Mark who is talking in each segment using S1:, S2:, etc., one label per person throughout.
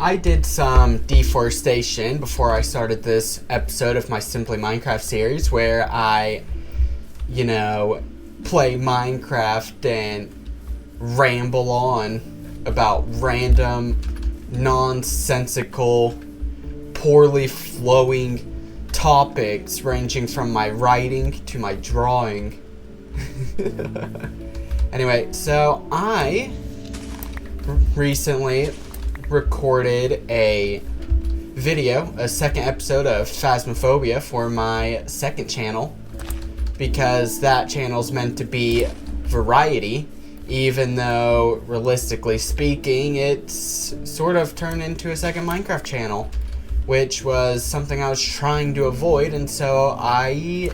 S1: I did some deforestation before I started this episode of my Simply Minecraft series where I, play Minecraft and ramble on about random, nonsensical, poorly flowing topics ranging from my writing to my drawing. Anyway, so I recently recorded a video, a second episode of Phasmophobia for my second channel, because that channel's meant to be variety, even though realistically speaking it's sort of turned into a second Minecraft channel, which was something I was trying to avoid, and so I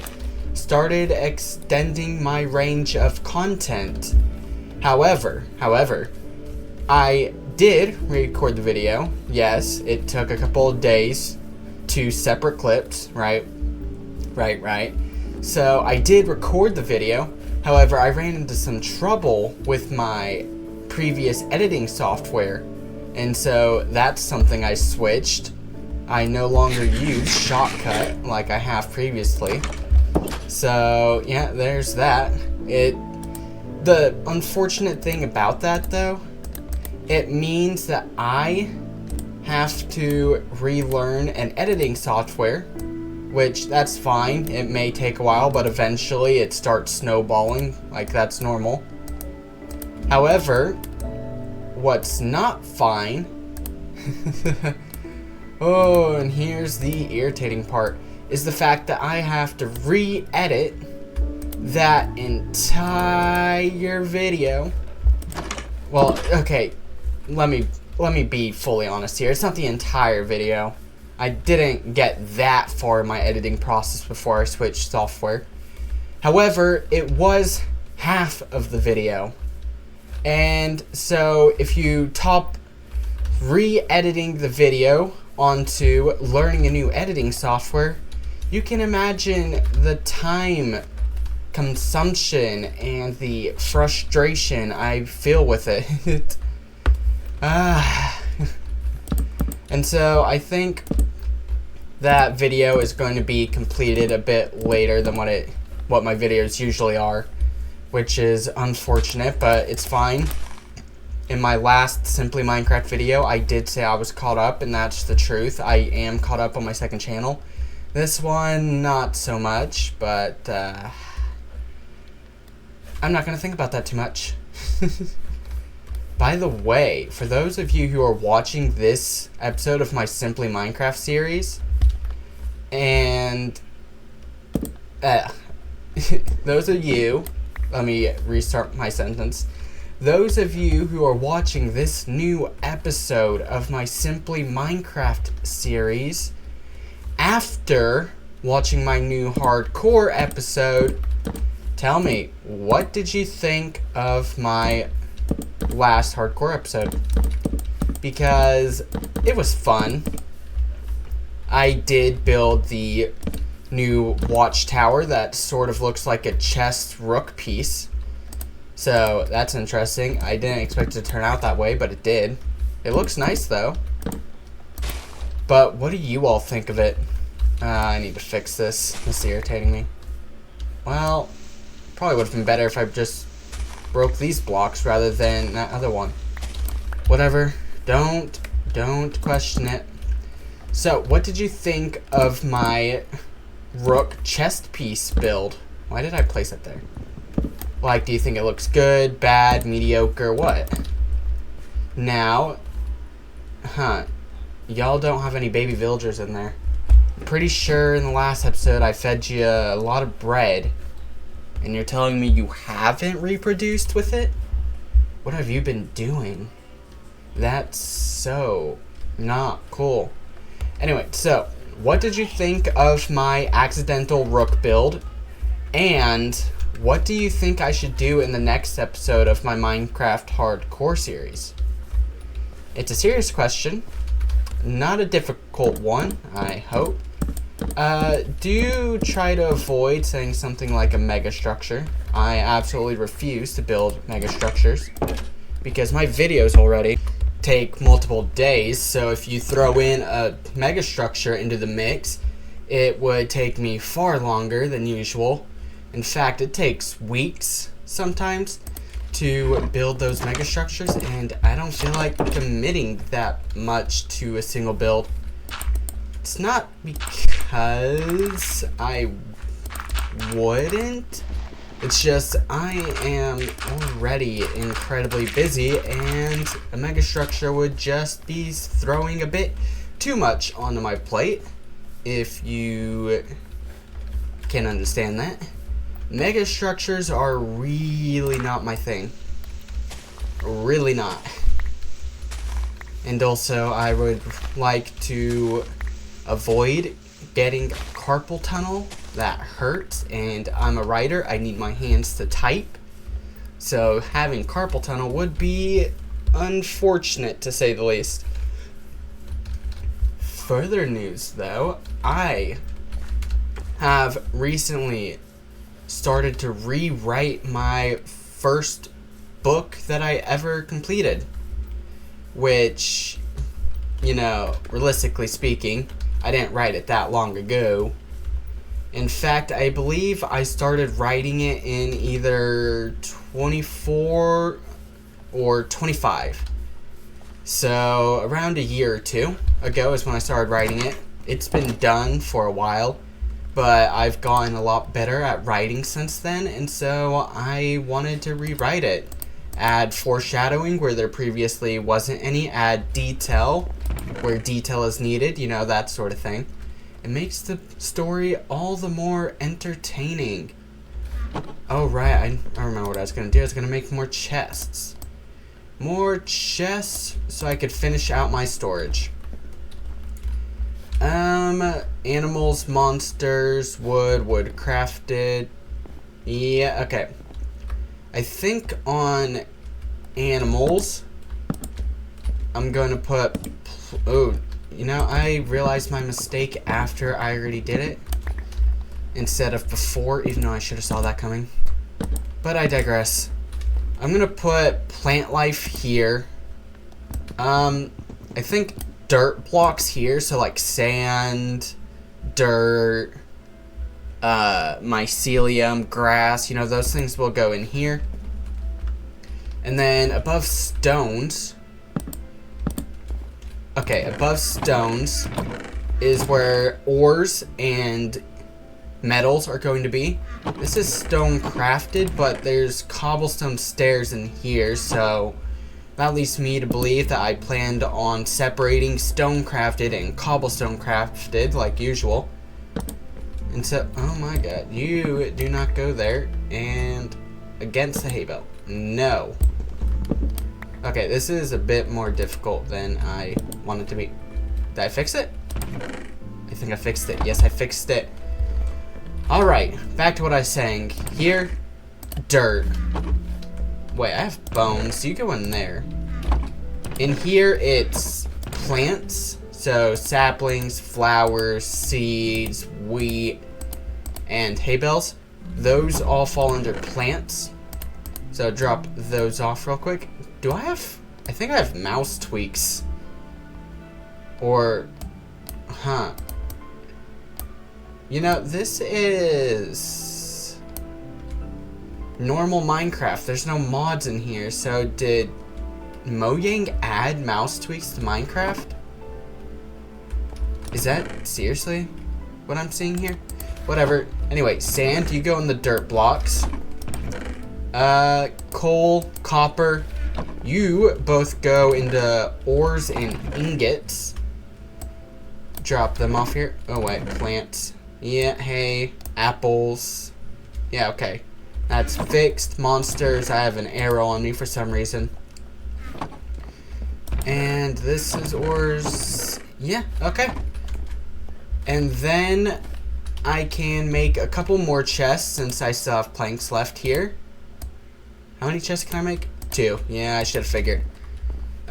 S1: started extending my range of content. However, I did record the video. Yes, it took a couple of days, 2 separate clips, right? So I did record the video. However, I ran into some trouble with my previous editing software, and so that's something I switched. I no longer use Shotcut like I have previously. So yeah, there's that. The unfortunate thing about that, though, it means that I have to relearn an editing software, which that's fine. It may take a while, but eventually it starts snowballing, like that's normal. However, what's not fine, oh, and here's the irritating part, is the fact that I have to re-edit that entire video. Well, okay, let me be fully honest here. It's not the entire video. I didn't get that far in my editing process before I switched software. However, it was half of the video. And so if you top re-editing the video onto learning a new editing software, you can imagine the time consumption and the frustration I feel with it. And so I think that video is going to be completed a bit later than what my videos usually are, which is unfortunate, but it's fine. In my last Simply Minecraft video, I did say I was caught up, and that's the truth. I am caught up on my second channel. This one, not so much, but I'm not going to think about that too much. By the way, for those of you who are watching this episode of my Simply Minecraft series, and those of you, let me restart my sentence. Those of you who are watching this new episode of my Simply Minecraft series after watching my new hardcore episode, tell me, what did you think of my last hardcore episode? Because it was fun. I did build the new watchtower that sort of looks like a chest rook piece. So that's interesting. I didn't expect it to turn out that way, but it did. It looks nice though. But what do you all think of it? I need to fix this. This is irritating me. Well, probably would have been better if I just broke these blocks rather than that other one. Whatever. Don't question it. So, what did you think of my rook chest piece build? Why did I place it there? Like, do you think it looks good, bad, mediocre, what? Now, y'all don't have any baby villagers in there. I'm pretty sure in the last episode I fed you a lot of bread, and you're telling me you haven't reproduced with it? What have you been doing? That's so not cool. Anyway, so, what did you think of my accidental rook build? And what do you think I should do in the next episode of my Minecraft hardcore series? It's a serious question. Not a difficult one, I hope. Do try to avoid saying something like a mega structure. I absolutely refuse to build mega structures because my videos already take multiple days. So if you throw in a mega structure into the mix, it would take me far longer than usual. In fact, it takes weeks sometimes to build those mega structures, and I don't feel like committing that much to a single build. It's not because I wouldn't. It's just I am already incredibly busy, and a mega structure would just be throwing a bit too much onto my plate, if you can understand that. Mega structures are really not my thing. Really not. And also, I would like to avoid getting carpal tunnel. That hurts, and I'm a writer. I need my hands to type. So having carpal tunnel would be unfortunate, to say the least. Further news, though, I have recently started to rewrite my first book that I ever completed, which, you know, realistically speaking, I didn't write it that long ago. In fact, I believe I started writing it in either 24 or 25. So around a year or two ago is when I started writing it. It's been done for a while, but I've gotten a lot better at writing since then, and so I wanted to rewrite it. Add foreshadowing where there previously wasn't any, add detail where detail is needed, you know, that sort of thing. It makes the story all the more entertaining. Oh, right, I remember what I was going to do. I was going to make more chests. More chests so I could finish out my storage. Animals, monsters, wood crafted. Yeah, okay. I think on animals, I'm going to put... Oh, you know, I realized my mistake after I already did it, instead of before, even though I should have saw that coming. But I digress. I'm gonna put plant life here. I think dirt blocks here, so like sand, dirt, mycelium, grass, you know, those things will go in here. And then above stones... Okay, above stones is where ores and metals are going to be. This is stone crafted, but there's cobblestone stairs in here, so that leads me to believe that I planned on separating stone crafted and cobblestone crafted like usual. And so, oh my god, you do not go there. And against the hay bale. No. Okay, this is a bit more difficult than I want it to be. Did I fix it? I think I fixed it. Yes, I fixed it. Alright, back to what I was saying. Here, dirt. Wait, I have bones. You go in there. In here, it's plants. So, saplings, flowers, seeds, wheat, and hay bales. Those all fall under plants. So, drop those off real quick. Do I have... I think I have mouse tweaks. Or... Huh. You know, this is... normal Minecraft. There's no mods in here. So, did Mojang add mouse tweaks to Minecraft? Is that seriously what I'm seeing here? Whatever. Anyway, sand, you go in the dirt blocks. Coal, copper... You both go into ores and ingots. Drop them off here. Oh wait, plants. Yeah, hay, apples. Yeah, okay. That's fixed. Monsters, I have an arrow on me for some reason. And this is ores. Yeah, okay. And then I can make a couple more chests since I still have planks left here. How many chests can I make? 2. Yeah, I should have figured.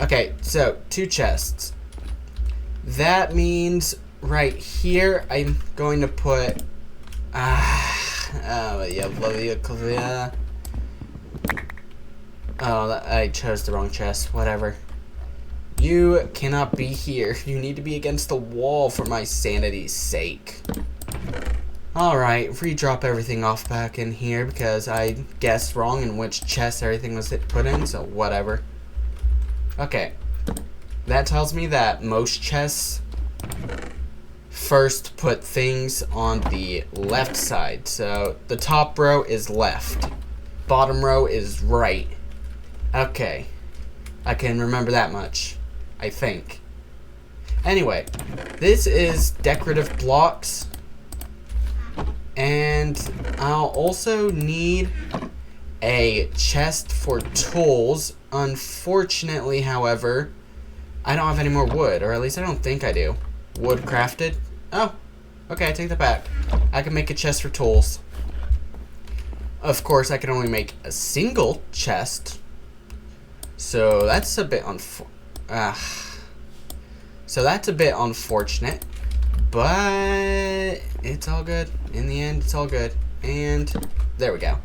S1: Okay, so 2 chests. That means right here I'm going to put oh, I chose the wrong chest. Whatever. You cannot be here. You need to be against the wall for my sanity's sake. Alright, redrop everything off back in here because I guessed wrong in which chest everything was put in, so whatever. Okay. That tells me that most chests first put things on the left side. So the top row is left. Bottom row is right. Okay. I can remember that much, I think. Anyway, this is decorative blocks. And I'll also need a chest for tools. Unfortunately, however, I don't have any more wood, or at least I don't think I do. Wood crafted? Oh, okay, I take that back. I can make a chest for tools. Of course, I can only make a single chest. So that's a bit unfortunate. But it's all good. In the end, it's all good. And there we go.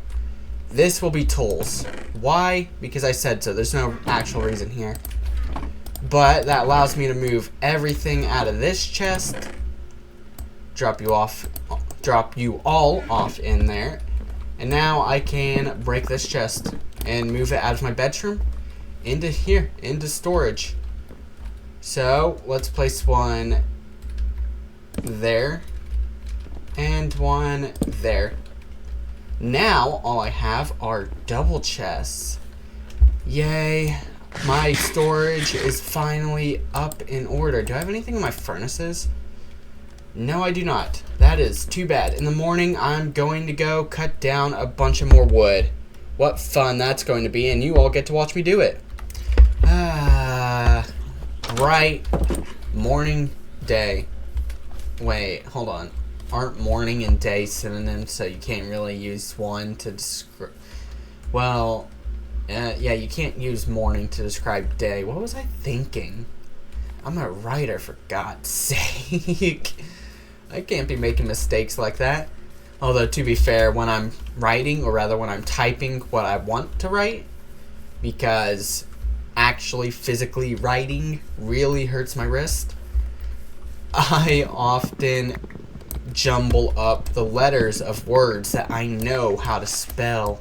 S1: This will be tools. Why? Because I said so. There's no actual reason here. But that allows me to move everything out of this chest. Drop you all off in there. And now I can break this chest and move it out of my bedroom into here, into storage. So let's place one there and one there. Now all I have are double chests. Yay, my storage is finally up in order. Do I have anything in my furnaces? No, I do not. That is too bad. In the morning I'm going to go cut down a bunch of more wood. What fun that's going to be, and you all get to watch me do it. Right. Morning, day. Wait, hold on. Aren't morning and day synonyms, so you can't really use one to describe... Well, yeah, you can't use morning to describe day. What was I thinking? I'm a writer, for God's sake. I can't be making mistakes like that. Although, to be fair, when I'm writing, or rather when I'm typing what I want to write, because actually physically writing really hurts my wrist, I often jumble up the letters of words that I know how to spell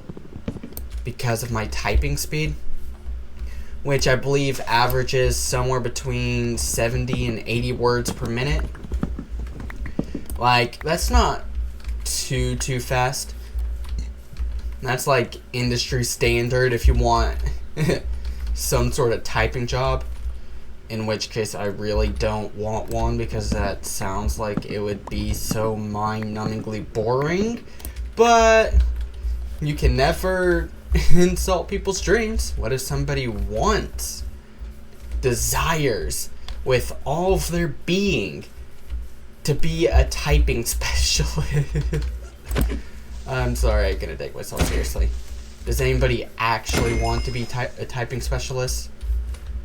S1: because of my typing speed, which I believe averages somewhere between 70 and 80 words per minute. Like, that's not too fast. That's like industry standard if you want some sort of typing job. In which case I really don't want one, because that sounds like it would be so mind-numbingly boring. But you can never insult people's dreams. What if somebody wants, desires with all of their being to be a typing specialist? I'm sorry, I couldn't take myself seriously. Does anybody actually want to be a typing specialist?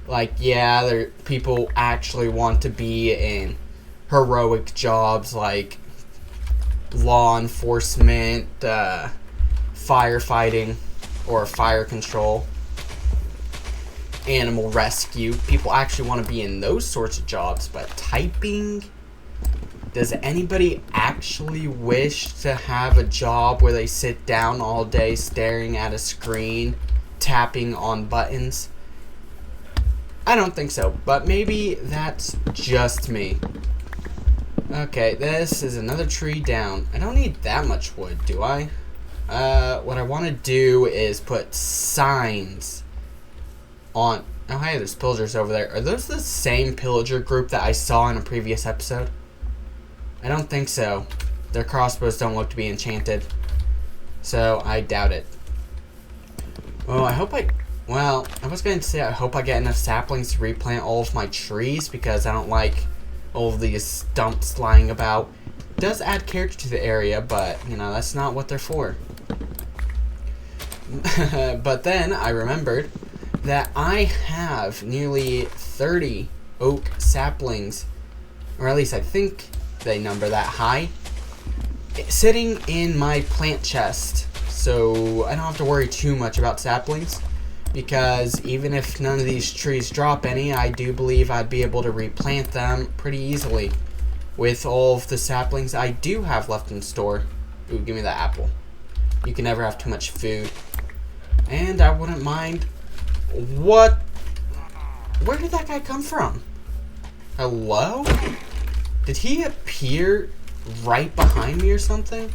S1: Like, yeah, people actually want to be in heroic jobs like law enforcement, firefighting, or fire control, animal rescue. People actually want to be in those sorts of jobs, but typing? Does anybody actually wish to have a job where they sit down all day staring at a screen, tapping on buttons? I don't think so, but maybe that's just me. Okay, this is another tree down. I don't need that much wood, do I? What I want to do is put signs on... Oh, hey, there's pillagers over there. Are those the same pillager group that I saw in a previous episode? I don't think so. Their crossbows don't look to be enchanted, so I doubt it. Well, I hope I... Well, I was going to say I hope I get enough saplings to replant all of my trees, because I don't like all of these stumps lying about. It does add character to the area, but, you know, that's not what they're for. But then I remembered that I have nearly 30 oak saplings, or at least I think they number that high, sitting in my plant chest, so I don't have to worry too much about saplings. because even if none of these trees drop any, I do believe I'd be able to replant them pretty easily with all of the saplings I do have left in store. Ooh, give me that apple. You can never have too much food. And I wouldn't mind... What? Where did that guy come from? Hello? Did he appear right behind me or something?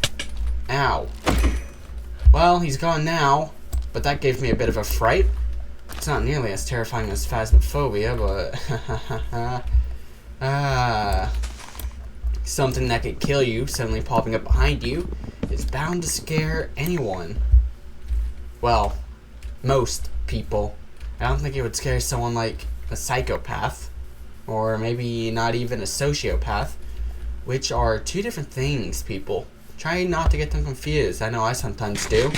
S1: Ow. Well, he's gone now, but that gave me a bit of a fright. It's not nearly as terrifying as phasmophobia, but... something that could kill you suddenly popping up behind you is bound to scare anyone. Well, most people. I don't think it would scare someone like a psychopath, or maybe not even a sociopath, which are two different things, people. Try not to get them confused. I know I sometimes do.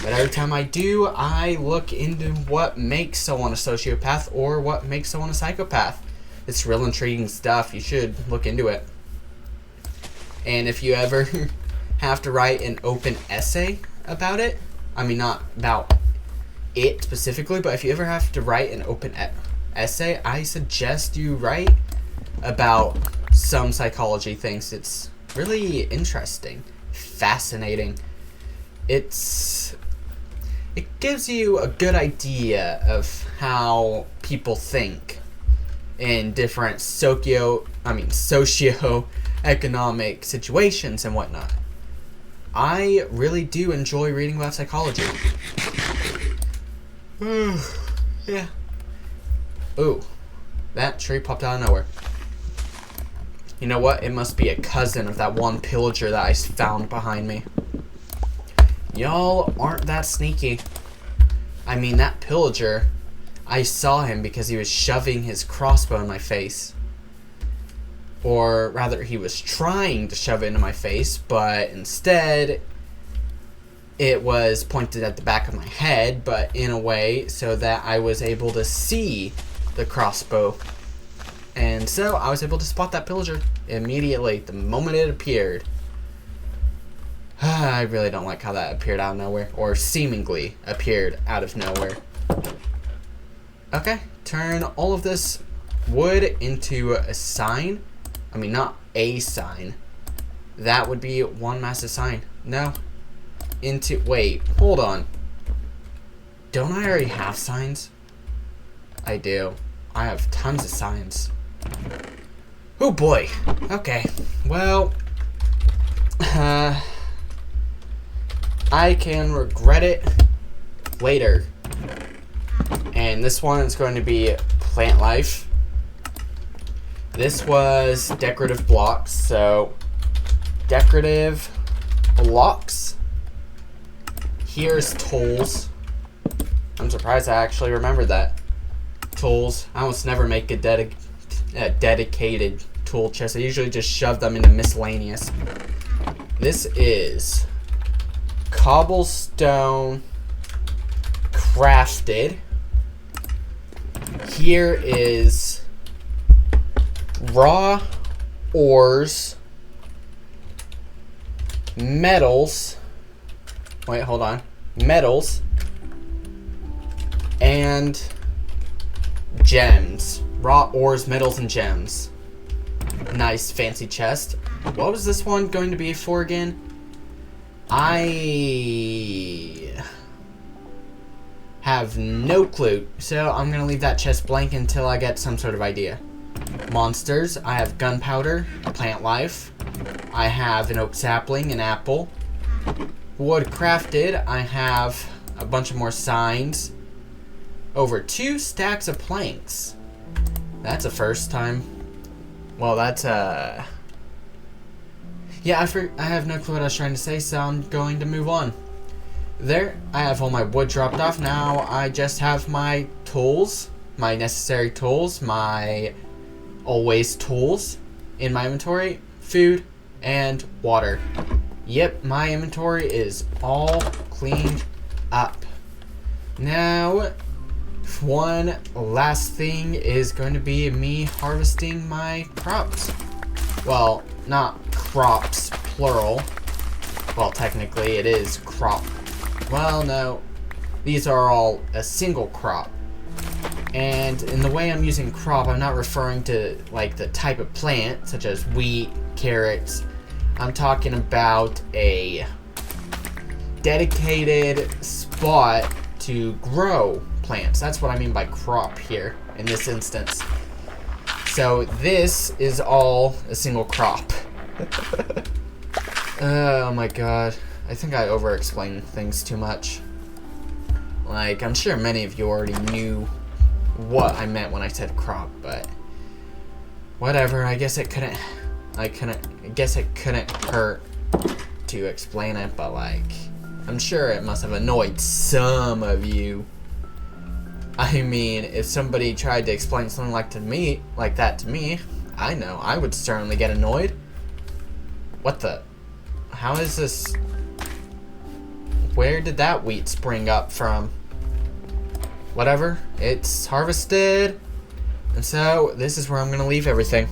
S1: But every time I do, I look into what makes someone a sociopath or what makes someone a psychopath. It's real intriguing stuff. You should look into it. And if you ever have to write an open essay about it, I mean, not about it specifically, but if you ever have to write an open essay, I suggest you write about some psychology things. It's really interesting, fascinating. It gives you a good idea of how people think in different socio-economic situations and whatnot. I really do enjoy reading about psychology. Yeah. Ooh, that tree popped out of nowhere. You know what? It must be a cousin of that one pillager that I found behind me. Y'all aren't that sneaky. I mean, that pillager, I saw him because he was shoving his crossbow in my face. Or rather, he was trying to shove it into my face, but instead, it was pointed at the back of my head, but in a way so that I was able to see the crossbow. And so I was able to spot that pillager immediately, the moment it appeared. I really don't like how that appeared out of nowhere, or seemingly appeared out of nowhere. Okay, turn all of this wood into a sign. I mean, not a sign. That would be one massive sign. No. Wait, hold on. Don't I already have signs? I do. I have tons of signs. Oh boy. Okay. Well, I can regret it later. And this one is going to be plant life. This was decorative blocks, so decorative blocks. Here's tools. I'm surprised I actually remembered that. Tools. I almost never make a dedicated tool chest. I usually just shove them into miscellaneous. This is cobblestone crafted. Here is raw ores, metals. Wait, hold on. Metals and gems. Raw ores, metals, and gems. Nice fancy chest. What was this one going to be for again? I have no clue, so I'm going to leave that chest blank until I get some sort of idea. Monsters. I have gunpowder, a plant life. I have an oak sapling, an apple. Wood crafted. I have a bunch of more signs. Over 2 stacks of planks. That's a first time. Well, that's yeah, I have no clue what I was trying to say, so I'm going to move on. There, I have all my wood dropped off. Now I just have my tools, my necessary tools, my always tools in my inventory, food, and water. Yep, my inventory is all cleaned up. Now, one last thing is going to be me harvesting my crops. Well, not crops, plural. Well, technically it is crop. Well, no. these are all a single crop. And in the way I'm using crop, I'm not referring to like the type of plant, such as wheat, carrots. I'm talking about a dedicated spot to grow plants. That's what I mean by crop here in this instance. So this is all a single crop. Oh my god. I think I over-explain things too much. Like, I'm sure many of you already knew what I meant when I said crop, but whatever. I guess it couldn't hurt to explain it, but like, I'm sure it must have annoyed some of you. I mean, if somebody tried to explain something like that to me, I know I would certainly get annoyed. What the? How is this? Where did that wheat spring up from? Whatever, it's harvested. And so, this is where I'm gonna leave everything.